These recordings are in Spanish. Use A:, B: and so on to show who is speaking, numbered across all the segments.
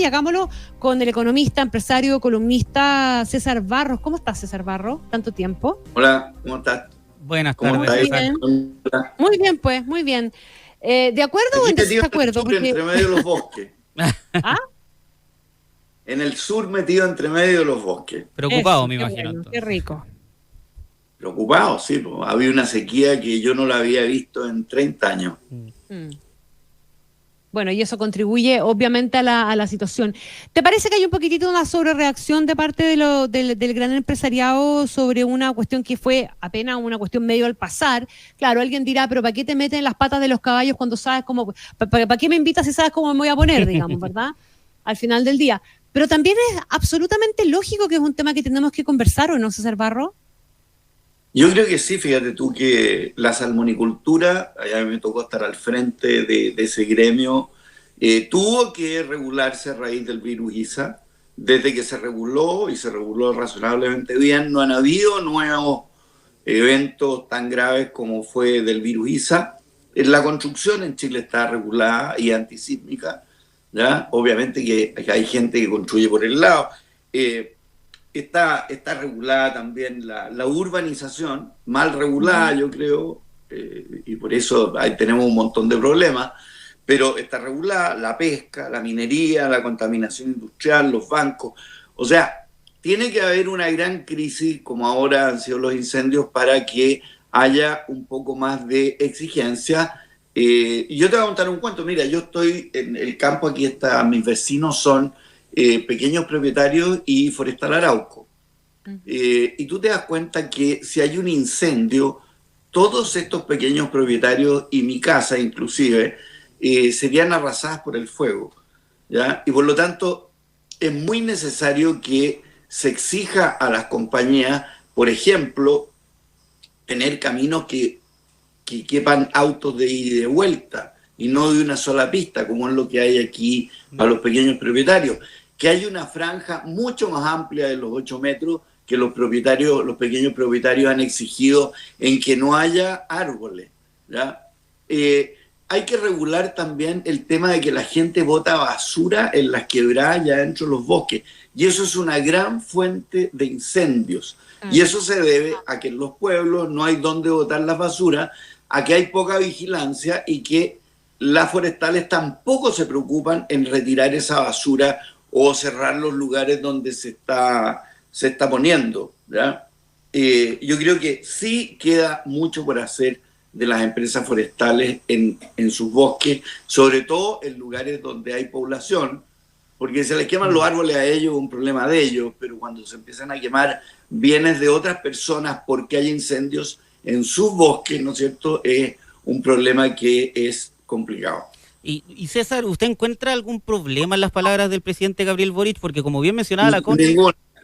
A: hagámoslo con el economista, empresario, columnista César Barros. ¿Cómo estás, César Barros? ¿Tanto tiempo?
B: Hola, ¿cómo estás?
C: Buenas
B: ¿Cómo
C: tardes,
B: estás?
C: César.
A: Muy bien, pues, muy bien. ¿De acuerdo o en
B: Aquí metido
A: desacuerdo?
B: en el sur, entre medio de los bosques.
A: ¿Ah?
B: En el sur metido entre medio de los bosques.
C: Preocupado,
A: Eso,
C: me
A: qué
C: imagino.
A: bueno, qué rico.
B: Preocupado, sí. Pues. Había una sequía que yo no la había visto en 30 años.
A: Mm. Bueno, y eso contribuye obviamente a la situación. ¿Te parece que hay un poquitito una sobrereacción de parte del gran empresariado sobre una cuestión que fue apenas una cuestión medio al pasar? Claro, alguien dirá, pero ¿para qué te meten en las patas de los caballos cuando sabes cómo, ¿para qué me invitas si sabes cómo me voy a poner, digamos, ¿verdad? Al final del día. Pero también es absolutamente lógico que es un tema que tenemos que conversar, ¿o no, César Barro?
B: Yo creo que sí, fíjate tú que la salmonicultura, allá me tocó estar al frente de ese gremio, tuvo que regularse a raíz del virus ISA. Desde que se reguló y se reguló razonablemente bien, no han habido nuevos eventos tan graves como fue del virus ISA. La construcción en Chile está regulada y antisísmica, ¿ya? Obviamente que hay gente que construye por el lado. Está regulada también la urbanización, mal regulada yo creo, y por eso ahí tenemos un montón de problemas, pero está regulada la pesca, la minería, la contaminación industrial, los bancos. O sea, tiene que haber una gran crisis, como ahora han sido los incendios, para que haya un poco más de exigencia. Y yo te voy a contar un cuento. Mira, yo estoy en el campo, aquí está, mis vecinos son pequeños propietarios y Forestal Arauco. Y tú te das cuenta que si hay un incendio, todos estos pequeños propietarios y mi casa inclusive serían arrasadas por el fuego, ¿ya? Y por lo tanto es muy necesario que se exija a las compañías, por ejemplo, tener caminos que quepan autos de ida y de vuelta y no de una sola pista, como es lo que hay aquí para los pequeños propietarios. Que hay una franja mucho más amplia de los 8 metros que los pequeños propietarios han exigido en que no haya árboles, ¿ya? Hay que regular también el tema de que la gente bota basura en las quebradas ya dentro de los bosques, y eso es una gran fuente de incendios, y eso se debe a que en los pueblos no hay dónde botar las basuras, a que hay poca vigilancia y que las forestales tampoco se preocupan en retirar esa basura o cerrar los lugares donde se está poniendo, ¿ya? Yo creo que sí queda mucho por hacer de las empresas forestales en sus bosques, sobre todo en lugares donde hay población, porque se les queman los árboles a ellos, un problema de ellos, pero cuando se empiezan a quemar bienes de otras personas porque hay incendios en sus bosques, ¿no es cierto?, es un problema que es complicado.
C: Y César, ¿usted encuentra algún problema en las palabras del presidente Gabriel Boric? Porque como bien mencionaba la Connie...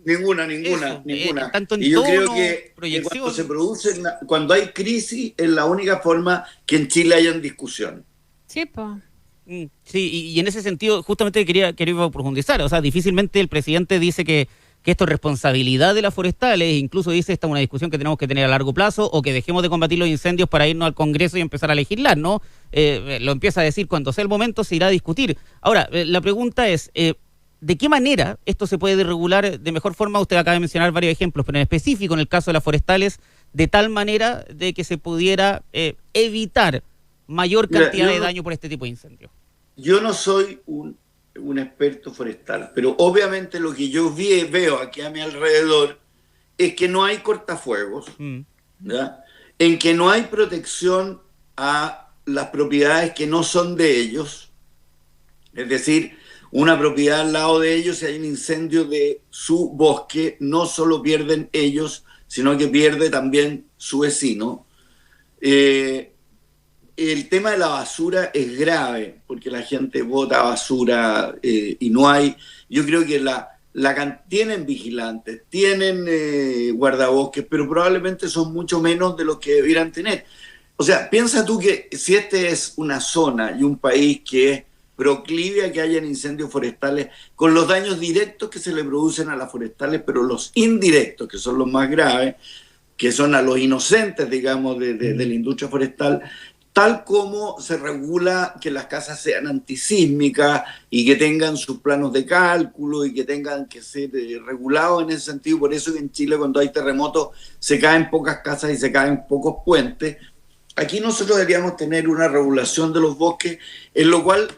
B: Ninguna.
C: Tanto en
B: Y yo
C: tono,
B: creo que cuando hay crisis es la única forma que en Chile hayan discusión.
A: Sí, pues.
C: Sí, y en ese sentido justamente quería profundizar. O sea, difícilmente el presidente dice que esto es responsabilidad de las forestales, incluso dice esta es una discusión que tenemos que tener a largo plazo, o que dejemos de combatir los incendios para irnos al Congreso y empezar a legislar, ¿no? Lo empieza a decir cuando sea el momento, se irá a discutir. Ahora, la pregunta es, ¿de qué manera esto se puede regular de mejor forma? Usted acaba de mencionar varios ejemplos, pero en específico en el caso de las forestales, de tal manera de que se pudiera evitar mayor cantidad de daño por este tipo de incendios.
B: Yo no soy un experto forestal, pero obviamente lo que yo veo aquí a mi alrededor es que no hay cortafuegos, ¿ya? En que no hay protección a las propiedades que no son de ellos, es decir, una propiedad al lado de ellos, si hay un incendio de su bosque, no solo pierden ellos, sino que pierde también su vecino. El tema de la basura es grave, porque la gente bota basura y no hay... Yo creo que tienen vigilantes, tienen guardabosques, pero probablemente son mucho menos de los que debieran tener. O sea, piensa tú que si este es una zona y un país que es proclive a que hayan incendios forestales, con los daños directos que se le producen a las forestales, pero los indirectos, que son los más graves, que son a los inocentes, digamos, de la industria forestal, tal como se regula que las casas sean antisísmicas y que tengan sus planos de cálculo y que tengan que ser regulados en ese sentido. Por eso que en Chile, cuando hay terremotos, se caen pocas casas y se caen pocos puentes. Aquí nosotros deberíamos tener una regulación de los bosques, en lo cual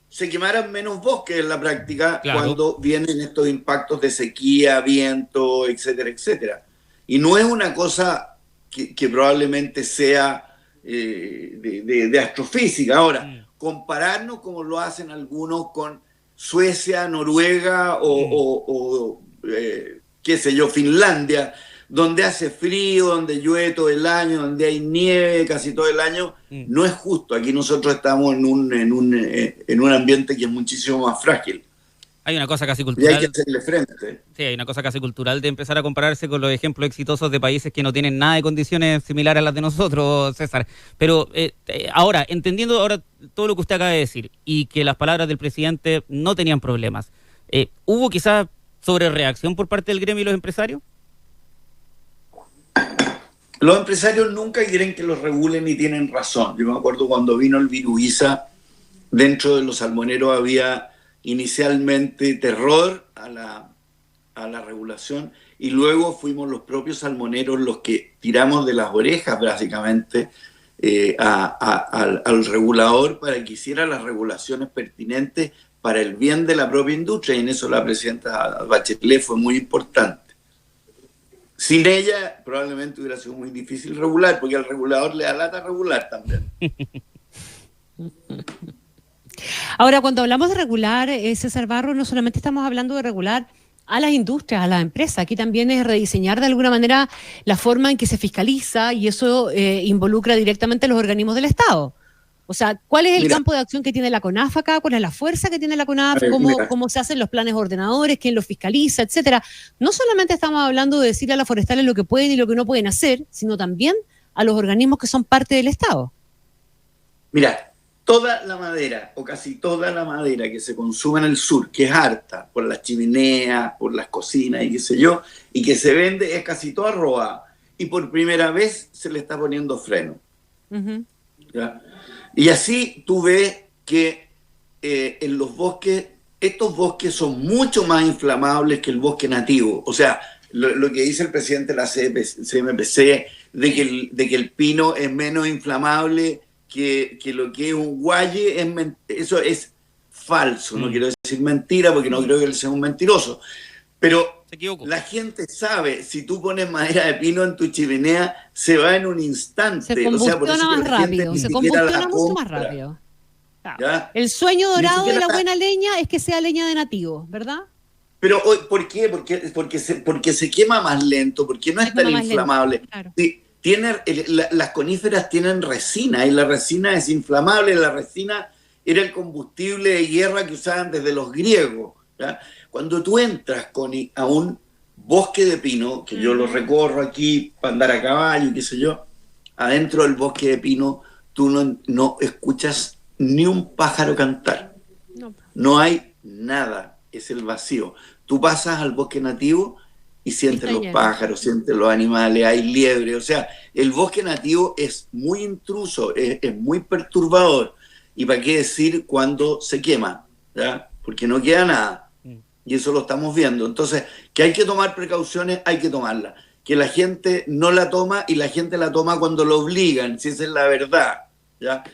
B: se quemaran menos bosques en la práctica, claro, cuando vienen estos impactos de sequía, viento, etcétera, etcétera. Y no es una cosa que probablemente sea de astrofísica. Ahora, compararnos como lo hacen algunos con Suecia, Noruega o qué sé yo, Finlandia, donde hace frío, donde llueve todo el año, donde hay nieve casi todo el año, no es justo. Aquí nosotros estamos en un ambiente que es muchísimo más frágil.
C: Hay una cosa casi cultural.
B: Y hay que hacerle frente.
C: Sí, hay una cosa casi cultural de empezar a compararse con los ejemplos exitosos de países que no tienen nada de condiciones similares a las de nosotros, César. Pero ahora, entendiendo ahora todo lo que usted acaba de decir y que las palabras del presidente no tenían problemas, ¿hubo quizás sobrereacción por parte del gremio y los empresarios?
B: Los empresarios nunca quieren que los regulen y tienen razón. Yo me acuerdo cuando vino el virus Isa, dentro de los salmoneros había inicialmente terror a la regulación y luego fuimos los propios salmoneros los que tiramos de las orejas básicamente al regulador para que hiciera las regulaciones pertinentes para el bien de la propia industria, y en eso la presidenta Bachelet fue muy importante. Sin ella probablemente hubiera sido muy difícil regular, porque al regulador le da lata regular también.
A: Ahora, cuando hablamos de regular, César Barro, no solamente estamos hablando de regular a las industrias, a las empresas, aquí también es rediseñar de alguna manera la forma en que se fiscaliza, y eso involucra directamente a los organismos del Estado. O sea, ¿cuál es el campo de acción que tiene la CONAF acá? ¿Cuál es la fuerza que tiene la CONAF? ¿Cómo se hacen los planes ordenadores? ¿Quién los fiscaliza? Etcétera. No solamente estamos hablando de decirle a las forestales lo que pueden y lo que no pueden hacer, sino también a los organismos que son parte del Estado.
B: Mira, toda la madera, o casi toda la madera que se consume en el sur, que es harta por las chimeneas, por las cocinas y qué sé yo, y que se vende, es casi toda robada. Y por primera vez se le está poniendo freno. ¿Ya? Y así tú ves que en los bosques, estos bosques son mucho más inflamables que el bosque nativo. O sea, lo que dice el presidente de la CMPC, de que el pino es menos inflamable que lo que es un guaye, eso es falso. No quiero decir mentira porque no creo que él sea un mentiroso. Pero la gente sabe, si tú pones madera de pino en tu chimenea, se va en un instante.
A: Se combustiona más rápido, se combustiona mucho más rápido. Claro. El sueño dorado de la buena leña es que sea leña de nativo, ¿verdad?
B: Pero ¿por qué? Porque se quema más lento, porque no es tan inflamable. Claro. Sí, las coníferas tienen resina, y la resina es inflamable. La resina era el combustible de guerra que usaban desde los griegos, ¿ya? Cuando tú entras, Connie, a un bosque de pino, que yo lo recorro aquí para andar a caballo, qué sé yo, adentro del bosque de pino tú no escuchas ni un pájaro cantar. No hay nada, es el vacío. Tú pasas al bosque nativo y sientes los pájaros, sientes los animales, hay liebre. O sea, el bosque nativo es muy intruso, es muy perturbador. ¿Y para qué decir cuando se quema? ¿Ya? Porque no queda nada. Y eso lo estamos viendo. Entonces, que hay que tomar precauciones, hay que tomarlas. Que la gente no la toma, y la gente la toma cuando lo obligan, si esa es la verdad, ¿ya?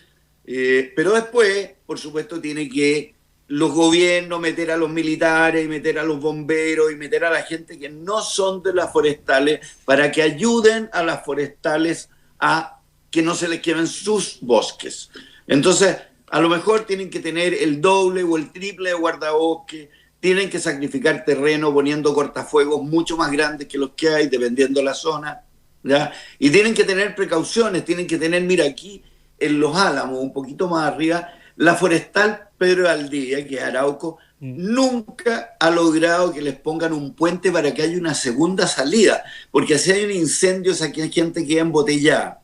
B: Pero después, por supuesto, tiene que los gobiernos meter a los militares, y meter a los bomberos, y meter a la gente que no son de las forestales, para que ayuden a las forestales a que no se les quemen sus bosques. Entonces, a lo mejor tienen que tener el doble o el triple de guardabosques, tienen que sacrificar terreno poniendo cortafuegos mucho más grandes que los que hay, dependiendo de la zona, ¿ya? Y tienen que tener precauciones, tienen que tener, mira, aquí en Los Álamos, un poquito más arriba, la forestal Pedro de Valdivia, que es Arauco, nunca ha logrado que les pongan un puente para que haya una segunda salida, porque si hay un incendio, esa gente queda embotellada.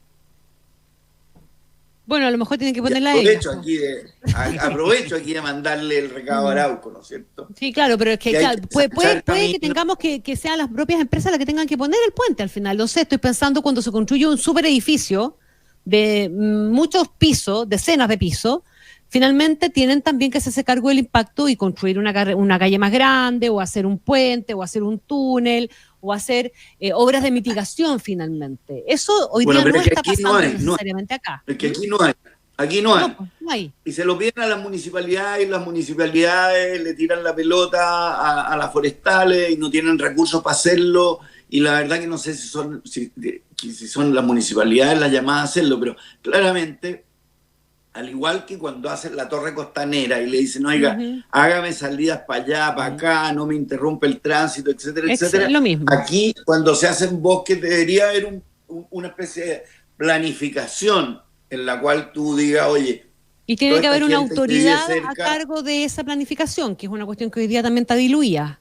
A: Bueno, a lo mejor tienen que ponerla ahí.
B: Aprovecho aquí de mandarle el recado a Arauco, ¿no es cierto?
A: Sí, claro, pero es que puede que tengamos que sean las propias empresas las que tengan que poner el puente al final. No sé, estoy pensando cuando se construye un super edificio, de muchos pisos, decenas de pisos, finalmente tienen también que hacerse cargo del impacto y construir una calle más grande, o hacer un puente, o hacer un túnel, o hacer obras de mitigación finalmente. Eso hoy día no está pasando necesariamente acá.
B: Es que aquí no hay.
A: No hay.
B: Y se lo piden a las municipalidades, y las municipalidades le tiran la pelota a las forestales y no tienen recursos para hacerlo. Y la verdad que no sé si son las municipalidades las llamadas a hacerlo, pero claramente, al igual que cuando hacen la torre costanera y le dicen, oiga, hágame salidas para allá, para acá, no me interrumpe el tránsito, etcétera, etcétera.
A: Es lo mismo.
B: Aquí, cuando se hacen bosques, debería haber una especie de planificación en la cual tú digas, oye,
A: y tiene que haber una autoridad a cargo de esa planificación, que es una cuestión que hoy día también está diluida.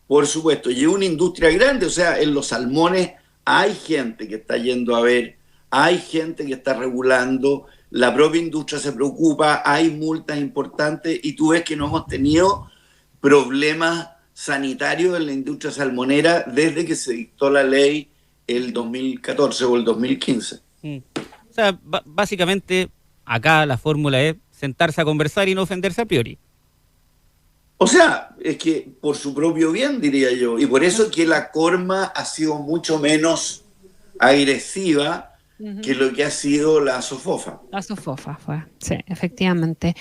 B: Por supuesto, y una industria grande, o sea, en los salmones hay gente que está yendo a ver, hay gente que está regulando, la propia industria se preocupa, hay multas importantes y tú ves que no hemos tenido problemas sanitarios en la industria salmonera desde que se dictó la ley el 2014 o el 2015.
C: O sea, básicamente acá la fórmula es sentarse a conversar y no ofenderse a priori.
B: O sea, es que por su propio bien, diría yo, y por eso que la Corma ha sido mucho menos agresiva que lo que ha sido la SOFOFA.
A: La SOFOFA fue, sí, efectivamente.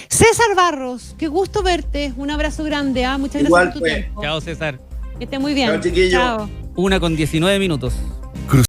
A: César Barros, qué gusto verte, un abrazo grande, muchas gracias por tu tiempo.
C: Chao, César.
A: Que esté muy bien.
B: Chao, chiquillo.
A: Chao.
C: 1:19.